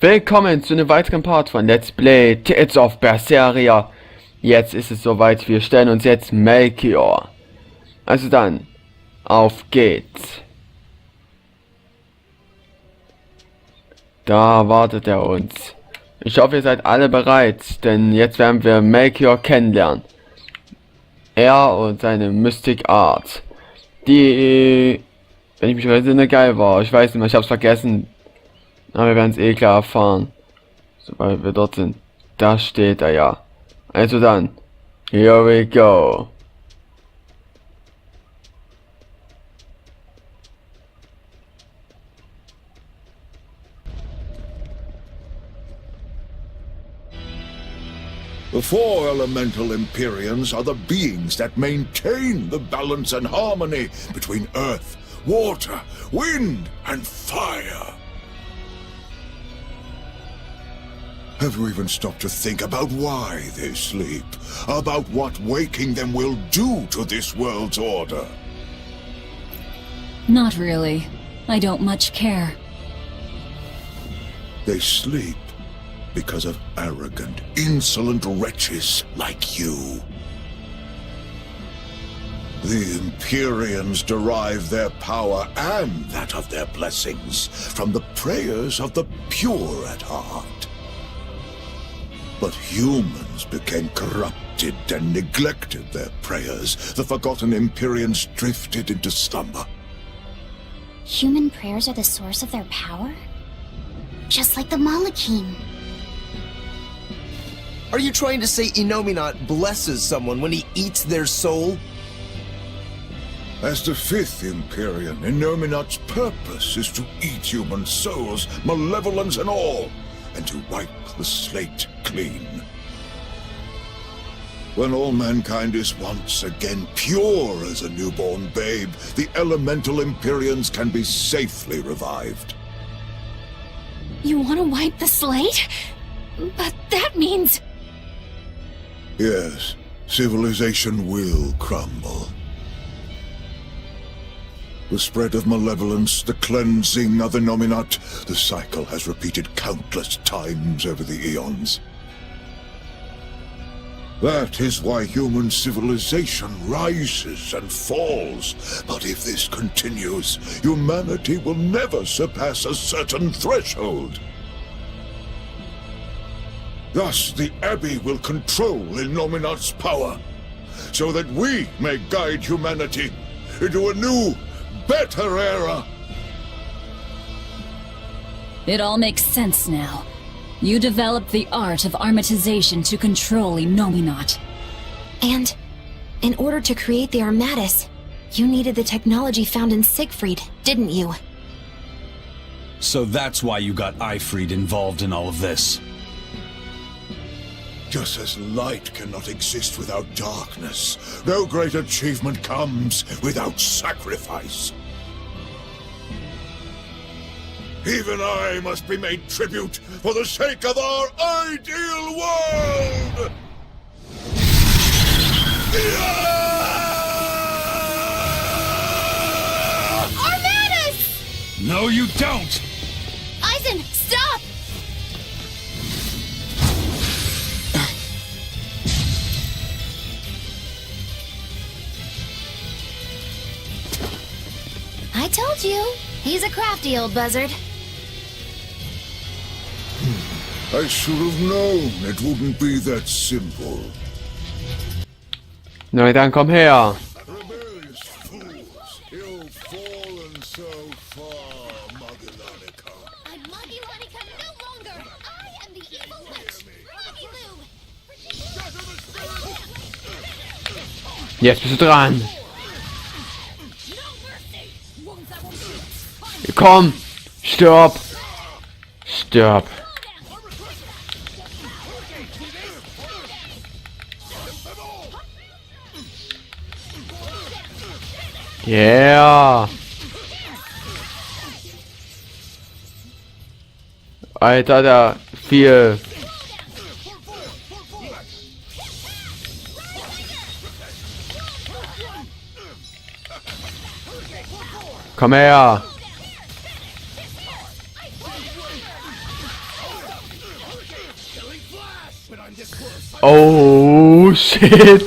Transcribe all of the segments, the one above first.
Willkommen zu einem weiteren Part von Let's Play Jetzt auf Berseria. Jetzt ist es soweit, wir stellen uns jetzt Melchior. Also dann, auf geht's. Da wartet er uns. Ich hoffe, ihr seid alle bereit, denn jetzt werden wir Melchior kennenlernen. Er und seine Mystic Art, die, wenn ich mich recht entsinne, geil war. Ich weiß nicht mehr, ich hab's vergessen. Aber wir werden es eh klar erfahren, sobald wir dort sind. Da steht er ja. Also dann, here we go. The four elemental Empyreans are the beings that maintain the balance and harmony between earth, water, wind, and fire. Have you even stopped to think about why they sleep? About what waking them will do to this world's order? Not really. I don't much care. They sleep because of arrogant, insolent wretches like you. The Empyreans derive their power and that of their blessings from the prayers of the pure at heart. But humans became corrupted and neglected their prayers. The forgotten Empyreans drifted into slumber. Human prayers are the source of their power? Just like the Malachim. Are you trying to say Innominat blesses someone when he eats their soul? As the fifth Empyrean, Innominat's purpose is to eat human souls, malevolence and all, and to wipe the slate clean. When all mankind is once again pure as a newborn babe, the elemental Empyreans can be safely revived. You want to wipe the slate? But that means... Yes, civilization will crumble. The spread of malevolence, the cleansing of Innominat, the cycle has repeated countless times over the eons. That is why human civilization rises and falls. But if this continues, humanity will never surpass a certain threshold. Thus, the Abbey will control Innominat's power, so that we may guide humanity into a new, better era. It all makes sense now. You developed the art of armatization to control Innominat. And in order to create the Armatus, you needed the technology found in Siegfried, didn't you? So that's why you got Eifried involved in all of this. Just as light cannot exist without darkness, no great achievement comes without sacrifice. Even I must be made tribute for the sake of our ideal world! Armatus! No, you don't! Eisen, stop! I told you, he's a crafty old buzzard. I should have known it wouldn't be that simple. Na dann komm her. Rebellious fools, ill fallen so far, Magilanica. I'm Magilanica no longer! I am the evil witch, Magilou! Jetzt bist du dran. Komm! Stirb! Stirb! Yeah! Alter, da viel. Komm her! Oh shit.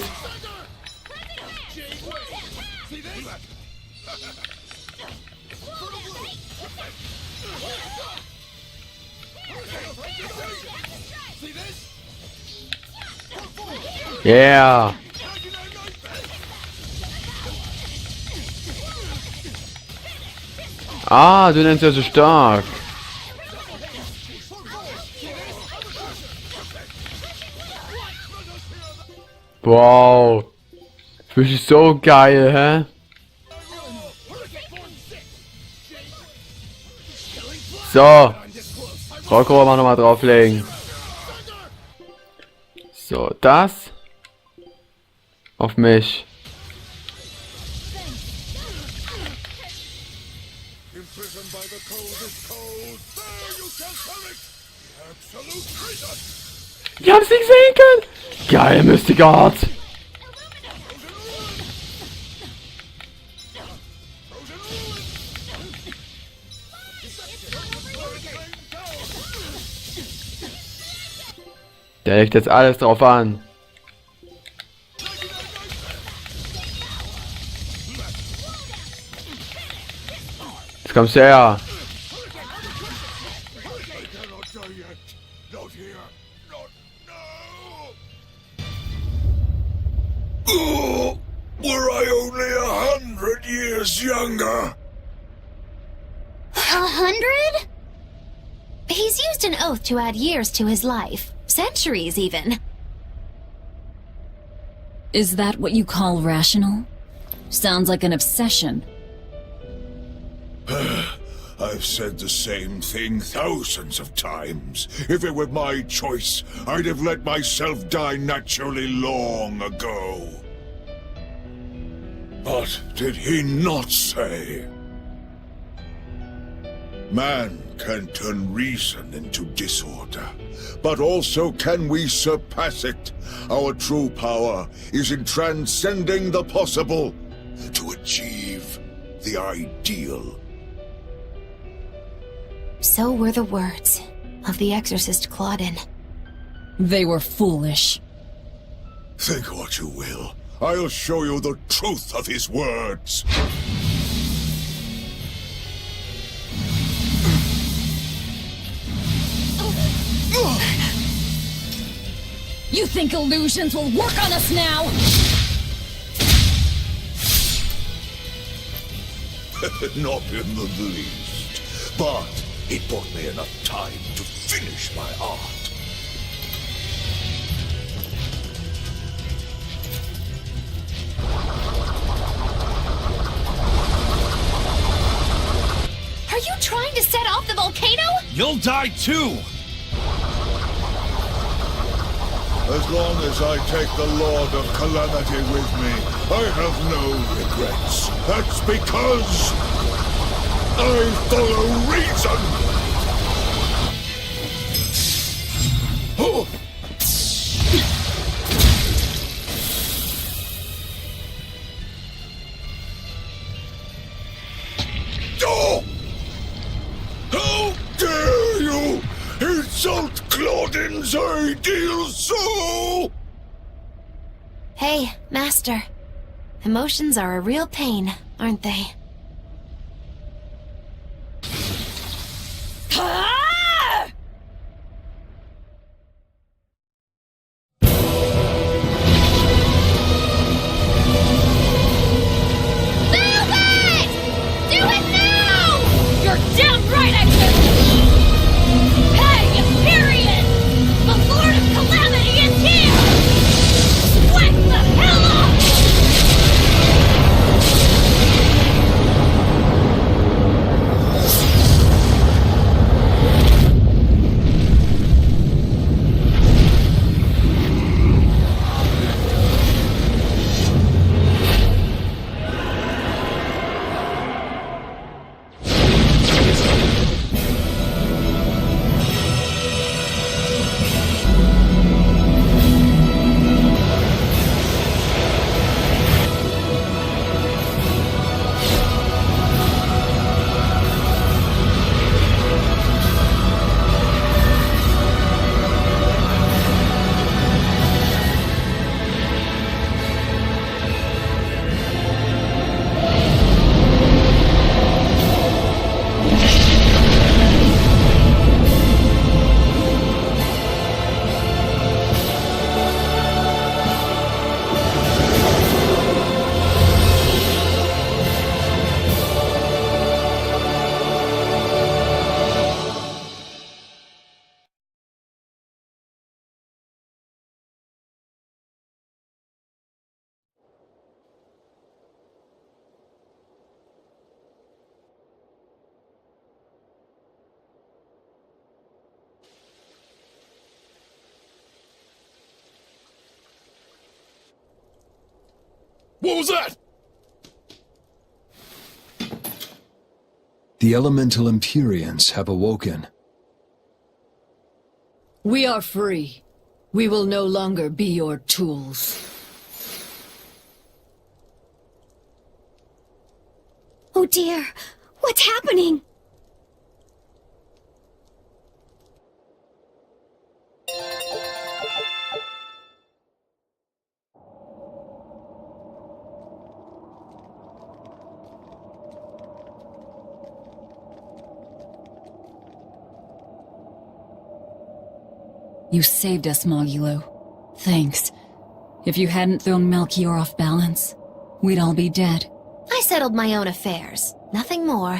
Yeah. Ah, du nennst ja so stark. Wow. Das ist so geil, hä? So. Rockrohr mal nochmal drauflegen. So, das. Auf mich. Ich hab's nicht sehen können. Geil, Mystic Art. Der legt jetzt alles drauf an. Jetzt kommst du her. Oh, were I only 100 years younger? 100? He's used an oath to add years to his life. Centuries, even. Is that what you call rational? Sounds like an obsession. I've said the same thing thousands of times. If it were my choice, I'd have let myself die naturally long ago. But did he not say? Man can turn reason into disorder, but also can we surpass it. Our true power is in transcending the possible to achieve the ideal. So were the words of the exorcist Claudin. They were foolish. Think what you will. I'll show you the truth of his words. You think illusions will work on us now? Not in the least. But it bought me enough time to finish my art. Are you trying to set off the volcano? You'll die too! As long as I take the Lord of Calamity with me, I have no regrets. That's because I follow reason! Oh. Oh! How dare you insult Claudin's ideal soul! Hey, Master. Emotions are a real pain, aren't they? What was that? The elemental Empyreans have awoken. We are free. We will no longer be your tools. Oh dear, what's happening? You saved us, Magilou. Thanks. If you hadn't thrown Melchior off balance, we'd all be dead. I settled my own affairs, nothing more.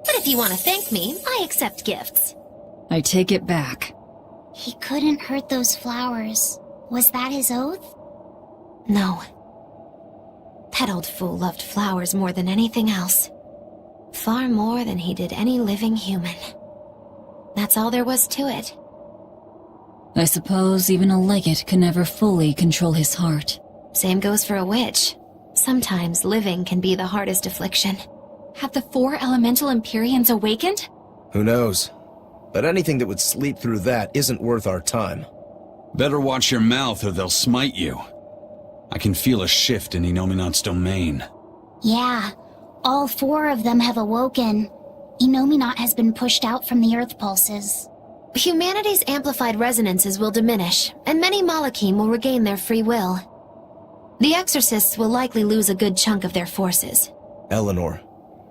But if you want to thank me, I accept gifts. I take it back. He couldn't hurt those flowers. Was that his oath? No. That old fool loved flowers more than anything else. Far more than he did any living human. That's all there was to it. I suppose even a legate can never fully control his heart. Same goes for a witch. Sometimes living can be the hardest affliction. Have the 4 elemental Empyreans awakened? Who knows? But anything that would sleep through that isn't worth our time. Better watch your mouth or they'll smite you. I can feel a shift in Enominat's domain. Yeah, all 4 of them have awoken. Enominat has been pushed out from the Earth pulses. Humanity's amplified resonances will diminish, and many Malachim will regain their free will. The Exorcists will likely lose a good chunk of their forces. Eleanor,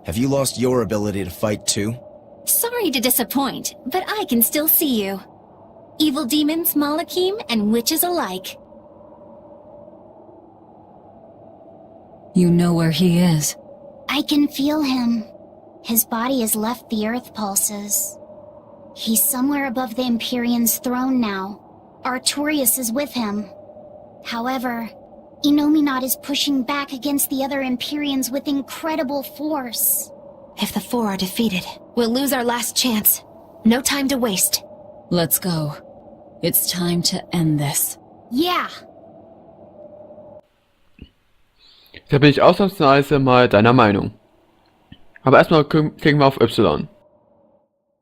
have you lost your ability to fight too? Sorry to disappoint, but I can still see you. Evil demons, Malachim, and witches alike. You know where he is. I can feel him. His body has left the Earth pulses. He's somewhere above the Empyrean's throne now. Artorius is with him. However, Enominat is pushing back against the other Empyreans with incredible force. If the 4 are defeated, we'll lose our last chance. No time to waste. Let's go. It's time to end this. Yeah. Da bin ich ausnahmsweise mal deiner Meinung. Aber erstmal klicken wir auf Y.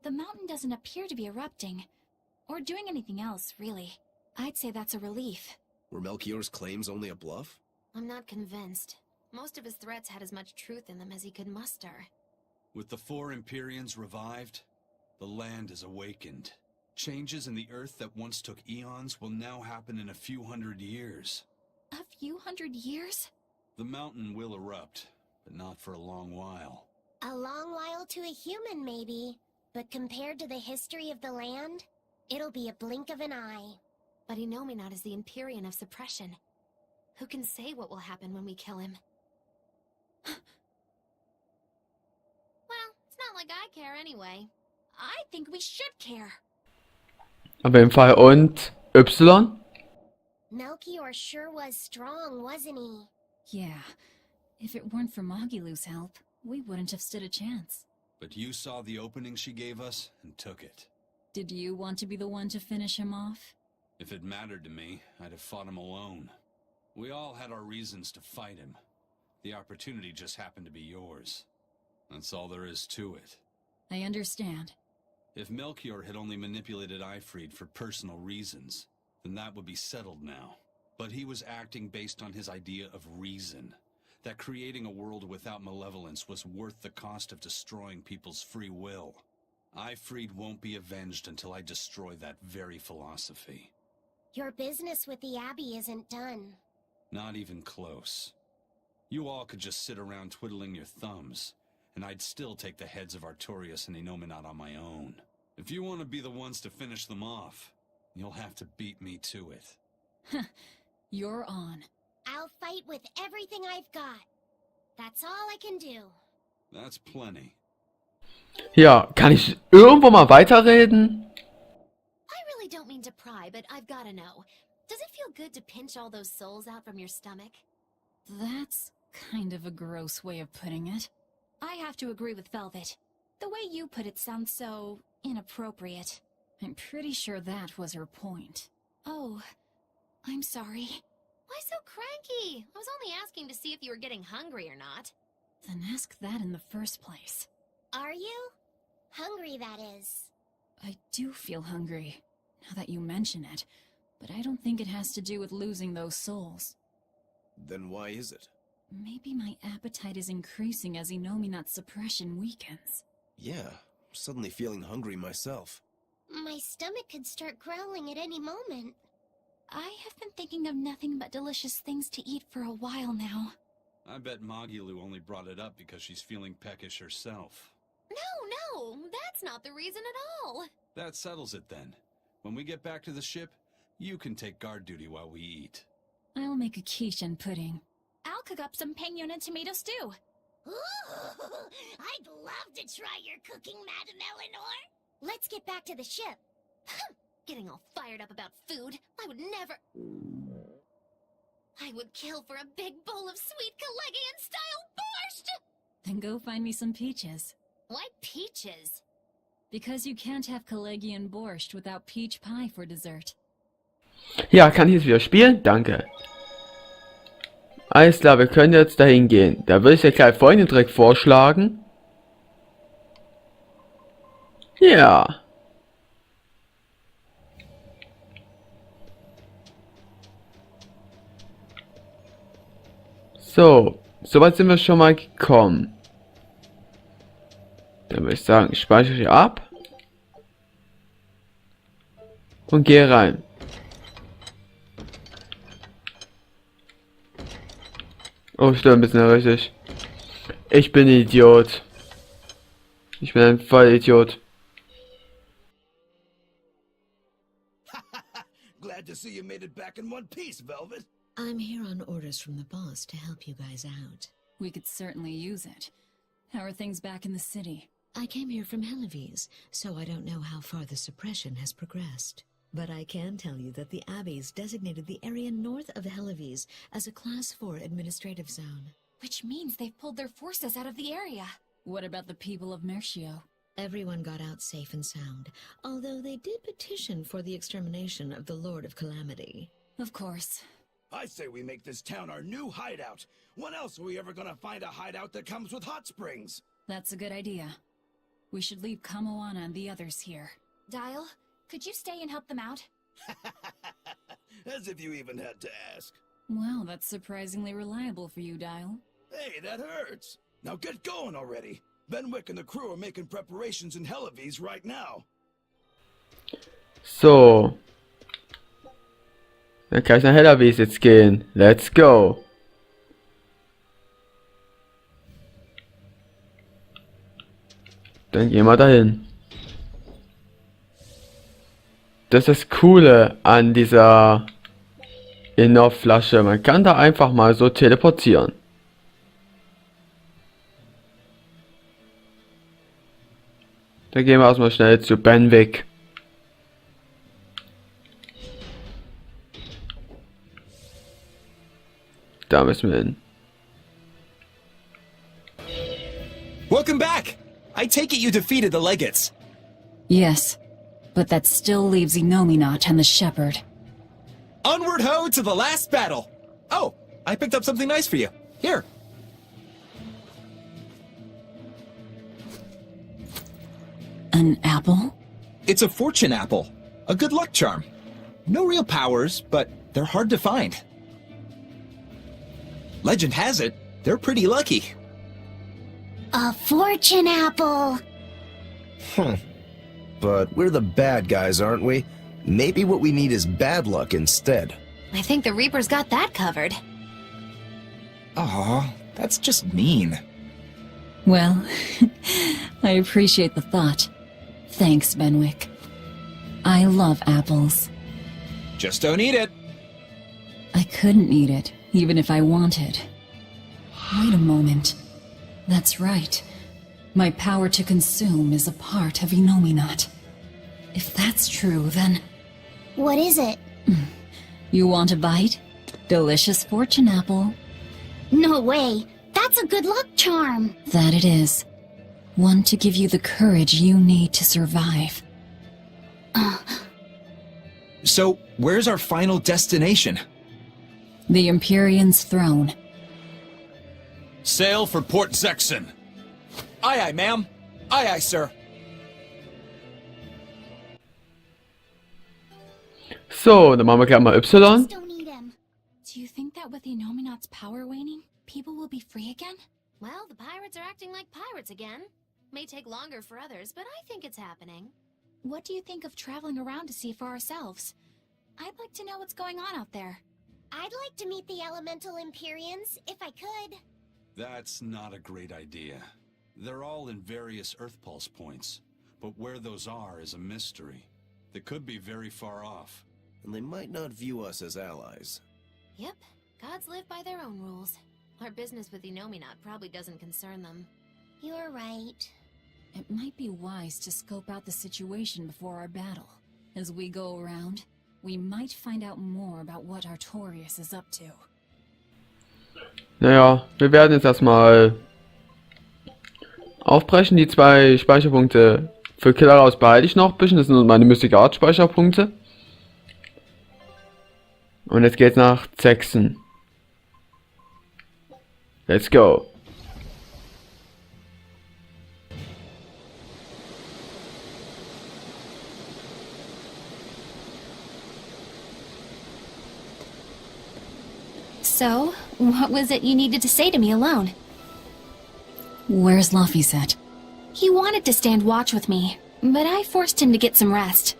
The mountain doesn't appear to be erupting, or doing anything else, really. I'd say that's a relief. Were Melchior's claims only a bluff? I'm not convinced. Most of his threats had as much truth in them as he could muster. With the 4 Empyreans revived, the land is awakened. Changes in the earth that once took eons will now happen in a few hundred years. A few hundred years? The mountain will erupt, but not for a long while. A long while to a human, maybe. But compared to the history of the land, it'll be a blink of an eye. But Enominat is the Empyrean of suppression. Who can say what will happen when we kill him? Well, it's not like I care anyway. I think we should care. Auf jeden Fall. Und Y? Melchior sure was strong, wasn't he? Yeah. If it weren't for Magilou's help, we wouldn't have stood a chance. But you saw the opening she gave us and took it. Did you want to be the one to finish him off? If it mattered to me, I'd have fought him alone. We all had our reasons to fight him. The opportunity just happened to be yours. That's all there is to it. I understand. If Melchior had only manipulated Ifrid for personal reasons, then that would be settled now. But he was acting based on his idea of reason. That creating a world without malevolence was worth the cost of destroying people's free will. Ifrid won't be avenged until I destroy that very philosophy. Your business with the Abbey isn't done. Not even close. You all could just sit around twiddling your thumbs, and I'd still take the heads of Artorius and Enominat on my own. If you want to be the ones to finish them off, you'll have to beat me to it. You're on. I'll fight with everything I've got. That's all I can do. That's plenty. Ja, kann ich irgendwo mal weiterreden? I really don't mean to pry, but I've gotta know. Does it feel good to pinch all those souls out from your stomach? That's kind of a gross way of putting it. I have to agree with Velvet. The way you put it sounds so inappropriate. I'm pretty sure that was her point. Oh, I'm sorry. Why so cranky? I was only asking to see if you were getting hungry or not. Then ask that in the first place. Are you? Hungry, that is. I do feel hungry, now that you mention it, but I don't think it has to do with losing those souls. Then why is it? Maybe my appetite is increasing as Inominat's suppression weakens. Yeah, I'm suddenly feeling hungry myself. My stomach could start growling at any moment. I have been thinking of nothing but delicious things to eat for a while now. I bet Magilou only brought it up because she's feeling peckish herself. No, that's not the reason at all. That settles it then. When we get back to the ship, you can take guard duty while we eat. I'll make a quiche and pudding. I'll cook up some pinyon and tomato stew. Ooh, I'd love to try your cooking, Madam Eleanor. Let's get back to the ship. Getting all fired up about food. I would never... I would kill for a big bowl of sweet Kalegian-style borscht! Then go find me some peaches. Why peaches? Because you can't have Kalegian borscht without peach pie for dessert. Ja, kann ich jetzt wieder spielen? Danke. Alles klar, wir können jetzt dahin gehen. Da würde ich dir gleich folgenden Trick vorschlagen. Ja. So, soweit sind wir schon mal gekommen. Dann würde ich sagen, ich speichere hier ab. Und gehe rein. Oh, ich stehe ein bisschen richtig. Ich bin ein Idiot. Ich bin ein Vollidiot. Glad to see you made it back in one piece, Velvet. I'm here on orders from the boss to help you guys out. We could certainly use it. How are things back in the city? I came here from Helives, so I don't know how far the suppression has progressed. But I can tell you that the Abbeys designated the area north of Helives as a Class 4 administrative zone. Which means they've pulled their forces out of the area. What about the people of Melchior? Everyone got out safe and sound, although they did petition for the extermination of the Lord of Calamity. Of course. I say we make this town our new hideout. When else are we ever gonna find a hideout that comes with hot springs? That's a good idea. We should leave Kamoana and the others here. Dial, could you stay and help them out? As if you even had to ask. Well, that's surprisingly reliable for you, Dial. Hey, that hurts. Now get going already. Benwick and the crew are making preparations in Helives right now. So. Dann kann ich nach Helives jetzt gehen. Let's go. Dann gehen wir dahin. Das ist das Coole an dieser Inner-Flasche. Man kann da einfach mal so teleportieren. Da gehen wir erstmal schnell zu Benwick. Da müssen wir hin. Welcome back! I take it you defeated the legates. Yes, but that still leaves Inominat and the shepherd. Onward ho to the last battle! Oh, I picked up something nice for you. Here. An apple? It's a fortune apple. A good luck charm. No real powers, but they're hard to find. Legend has it, they're pretty lucky. A fortune apple! But we're the bad guys, aren't we? Maybe what we need is bad luck instead. I think the Reaper's got that covered. Aw, that's just mean. Well, I appreciate the thought. Thanks, Benwick. I love apples. Just don't eat it. I couldn't eat it, even if I wanted. Wait a moment. That's right. My power to consume is a part of Inominat. If that's true, then... What is it? You want a bite? Delicious fortune apple. No way! That's a good luck charm! That it is. One to give you the courage you need to survive. So, where's our final destination? The Empyrean's throne. Sail for Port Zexon. Aye, aye, ma'am. Aye, aye, sir. So, dann machen wir gleich mal Y. Don't need him. Do you think that with the Innominat's power waning, people will be free again? Well, the pirates are acting like pirates again. May take longer for others, but I think it's happening. What do you think of traveling around to see for ourselves? I'd like to know what's going on out there. I'd like to meet the elemental Empyreans, if I could. That's not a great idea. They're all in various Earth Pulse points, but where those are is a mystery. They could be very far off. And they might not view us as allies. Yep, gods live by their own rules. Our business with Innominat probably doesn't concern them. You're right. It might be wise to scope out the situation before our battle. As we go around, we might find out more about what Artorius is up to. Naja, wir werden jetzt erstmal aufbrechen. Die 2 Speicherpunkte für Killer behalte ich noch ein bisschen. Das sind meine Mystic Art Speicherpunkte. Und jetzt geht's nach Zexon. Let's go. So, what was it you needed to say to me alone? Where's Laphicet? He wanted to stand watch with me, but I forced him to get some rest.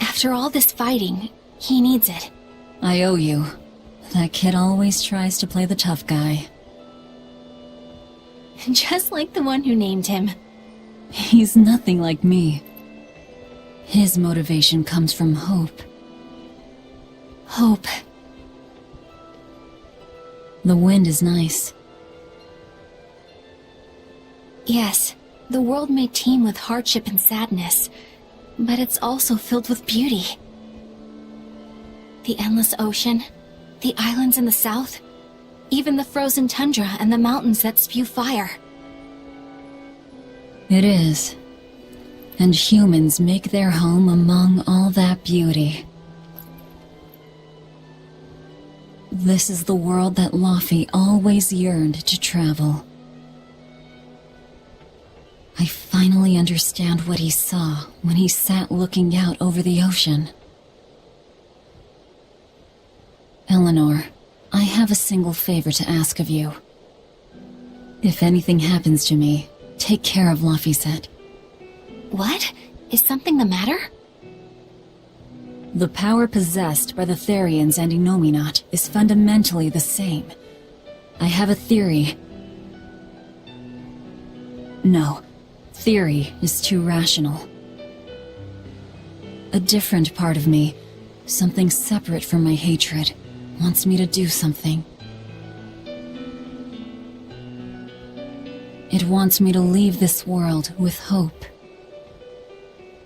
After all this fighting, he needs it. I owe you. That kid always tries to play the tough guy. Just like the one who named him. He's nothing like me. His motivation comes from hope. Hope. The wind is nice. Yes, the world may teem with hardship and sadness, but it's also filled with beauty. The endless ocean, the islands in the south, even the frozen tundra and the mountains that spew fire. It is. And humans make their home among all that beauty. This is the world that Laphicet always yearned to travel. I finally understand what he saw when he sat looking out over the ocean. Eleanor, I have a single favor to ask of you. If anything happens to me, take care of Laphicet. What? Is something the matter? The power possessed by the Therians and Innominat is fundamentally the same. I have a theory. No, theory is too rational. A different part of me, something separate from my hatred, wants me to do something. It wants me to leave this world with hope.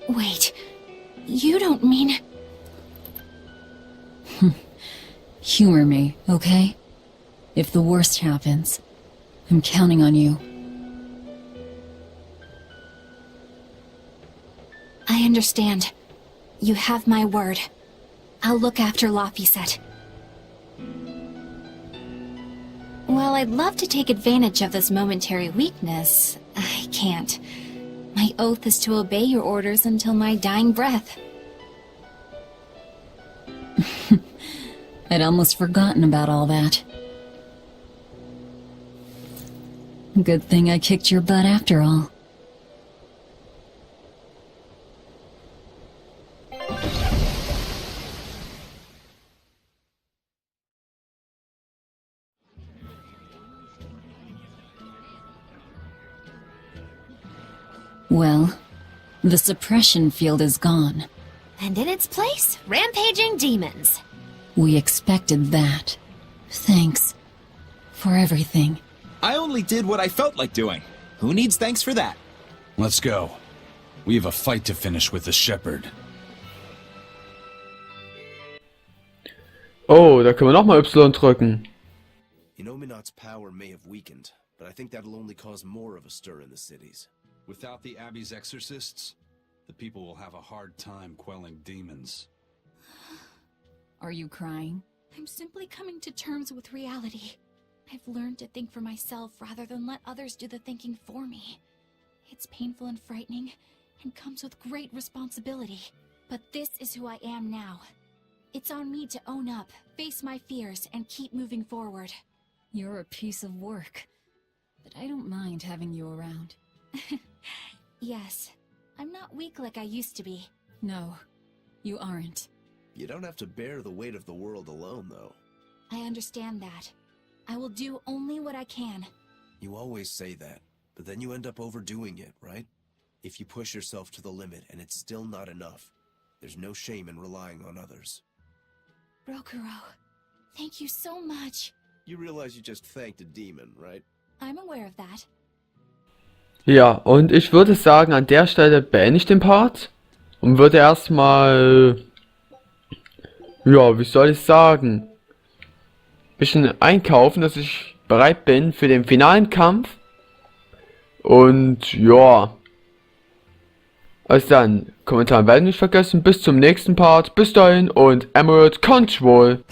Wait, you don't mean... Humor me, okay? If the worst happens, I'm counting on you. I understand. You have my word. I'll look after Laphicet. While I'd love to take advantage of this momentary weakness, I can't. My oath is to obey your orders until my dying breath. I'd almost forgotten about all that. Good thing I kicked your butt after all. Well, the suppression field is gone. And in its place, rampaging demons. We expected that. Thanks for everything. I only did what I felt like doing. Who needs thanks for that? Let's go. We have a fight to finish with the shepherd. Oh, da können wir nochmal Y drücken. Innominat's power may have weakened, but I think that'll only cause more of a stir in the cities. Without the Abbey's exorcists, the people will have a hard time quelling demons. Are you crying? I'm simply coming to terms with reality. I've learned to think for myself rather than let others do the thinking for me. It's painful and frightening, and comes with great responsibility. But this is who I am now. It's on me to own up, face my fears, and keep moving forward. You're a piece of work, but I don't mind having you around. Yes, I'm not weak like I used to be. No, you aren't. You don't have to bear the weight of the world alone, though. I understand that. I will do only what I can. You always say that, but then you end up overdoing it, right? If you push yourself to the limit and it's still not enough, there's no shame in relying on others. Rokuro, thank you so much. You realize you just thanked a demon, right? I'm aware of that. Ja, und ich würde sagen, an der Stelle beende ich den Part und würde erstmal, ja, wie soll ich sagen, bisschen einkaufen, dass ich bereit bin für den finalen Kampf. Und ja, also dann, Kommentare werden nicht vergessen. Bis zum nächsten Part. Bis dahin und Emerald Control.